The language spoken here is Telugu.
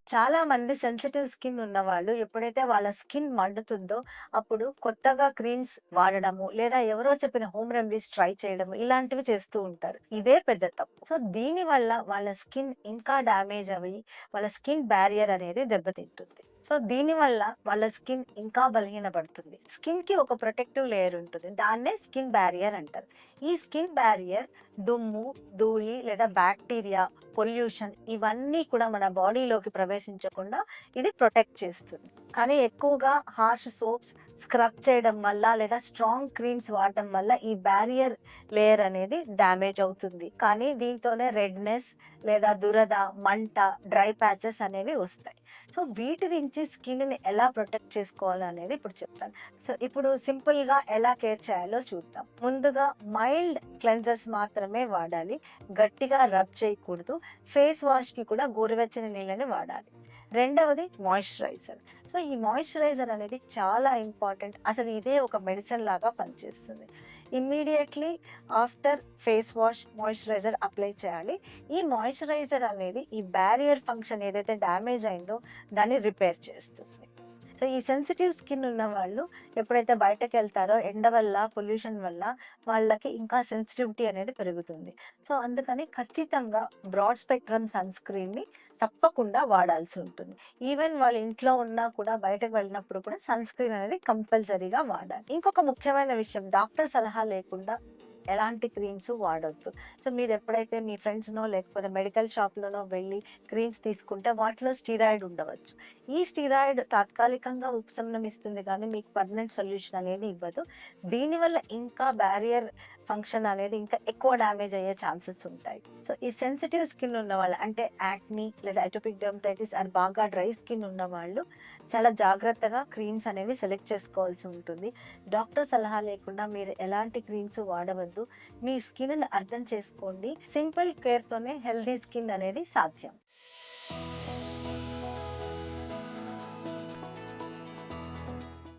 చాలా మంది సెన్సిటివ్ స్కిన్ ఉన్నవాళ్ళు ఎప్పుడైతే వాళ్ళ స్కిన్ మండుతుందో, అప్పుడు కొత్తగా క్రీమ్స్ వాడడము, లేదా ఎవరో చెప్పిన హోమ్ రెమెడీస్ ట్రై చేయడము, ఇలాంటివి చేస్తూ ఉంటారు. ఇదే పెద్ద తప్పు. సో, దీనివల్ల వాళ్ళ స్కిన్ ఇంకా డ్యామేజ్ అవ్వి, వాళ్ళ స్కిన్ బ్యారియర్ అనేది దెబ్బతింటుంది. సో, దీనివల్ల వాళ్ళ స్కిన్ ఇంకా బలహీనపడుతుంది. స్కిన్‌కి ఒక ప్రొటెక్టివ్ లేయర్ ఉంటుంది. దాన్నే స్కిన్ బ్యారియర్ అంటారు. ఈ స్కిన్ బ్యారియర్ దుమ్ము, ధూళి లేదా బాక్టీరియా, పొల్యూషన్ ఇవన్నీ కూడా మన బాడీలోకి ప్రవేశించకుండా ఇది ప్రొటెక్ట్ చేస్తుంది. కానీ ఎక్కువగా హార్ష్ సోప్స్ స్క్రబ్ చేయడం వల్ల లేదా స్ట్రాంగ్ క్రీమ్స్ వాడడం వల్ల ఈ బ్యారియర్ లేయర్ అనేది డ్యామేజ్ అవుతుంది. కానీ దీంతోనే రెడ్‌నెస్ లేదా దురద, మంట, డ్రై ప్యాచెస్ అనేవి వస్తాయి. సో, వీటి నుంచి స్కిన్‌ని ఎలా ప్రొటెక్ట్ చేసుకోవాలనేది ఇప్పుడు చెప్తాను. సో, ఇప్పుడు సింపుల్‌గా ఎలా కేర్ చేయాలో చూద్దాం. ముందుగా మైల్డ్ క్లెన్జర్స్ మాత్రమే వాడాలి. గట్టిగా రబ్ చేయకూడదు. ఫేస్ వాష్‌కి కూడా గోరువెచ్చని నీళ్ళని వాడాలి. రెండవది మాయిశ్చరైజర్. సో, ఈ మాయిశ్చరైజర్ అనేది చాలా ఇంపార్టెంట్. అసలు ఇదే ఒక మెడిసిన్ లాగా పనిచేస్తుంది. Immediately after face wash moisturiser apply చేయాలి. ఈ మాయిశ్చరైజర్ అనేది ఈ బ్యారియర్ ఫంక్షన్ ఏదైతే డ్యామేజ్ అయిందో దాన్ని రిపేర్ చేస్తుంది. సో, ఈ సెన్సిటివ్ స్కిన్ ఉన్నవాళ్ళు ఎప్పుడైతే బయటకెళ్తారో ఎండ వల్ల, పొల్యూషన్ వల్ల వాళ్ళకి ఇంకా సెన్సిటివిటీ అనేది పెరుగుతుంది. సో, అందుకని ఖచ్చితంగా బ్రాడ్ స్పెక్ట్రమ్ సన్ స్క్రీన్‌ని తప్పకుండా వాడాల్సి ఉంటుంది. ఈవెన్ వాళ్ళ ఇంట్లో ఉన్నా కూడా బయటకు వెళ్ళినప్పుడు కూడా సన్ స్క్రీన్ అనేది కంపల్సరీగా వాడాలి. ఇంకొక ముఖ్యమైన విషయం డాక్టర్ సలహా లేకుండా ఎలాంటి క్రీమ్స్ వాడొద్దు. సో, మీరెప్పుడైతే మీ ఫ్రెండ్స్‌నో లేకపోతే మెడికల్ షాప్‌లోనో వెళ్లి క్రీమ్స్ తీసుకుంటే వాటిలో స్టిరాయిడ్ ఉండవచ్చు. ఈ స్టిరాయిడ్ తాత్కాలికంగా ఉపశమనం ఇస్తుంది కానీ మీకు పర్మనెంట్ సొల్యూషన్ అనేది ఇవ్వదు. దీనివల్ల ఇంకా బ్యారియర్ ఫంక్షన్ అనేది ఇంకా ఎక్కువ డ్యామేజ్ అయ్యే ఛాన్సెస్ ఉంటాయి. సో, ఈ సెన్సిటివ్ స్కిన్ ఉన్నవాళ్ళు అంటే యాక్ని లేదా అటోపిక్ డెర్మటైటిస్ అండ్ బాగా డ్రై స్కిన్ ఉన్నవాళ్ళు చాలా జాగ్రత్తగా క్రీమ్స్ అనేవి సెలెక్ట్ చేసుకోవాల్సి ఉంటుంది. డాక్టర్ సలహా లేకుండా మీరు ఎలాంటి క్రీమ్స్ వాడవద్దు. మీ స్కిన్‌ని అర్థం చేసుకోండి. సింపుల్ కేర్‌తోనే హెల్తీ స్కిన్ అనేది సాధ్యం.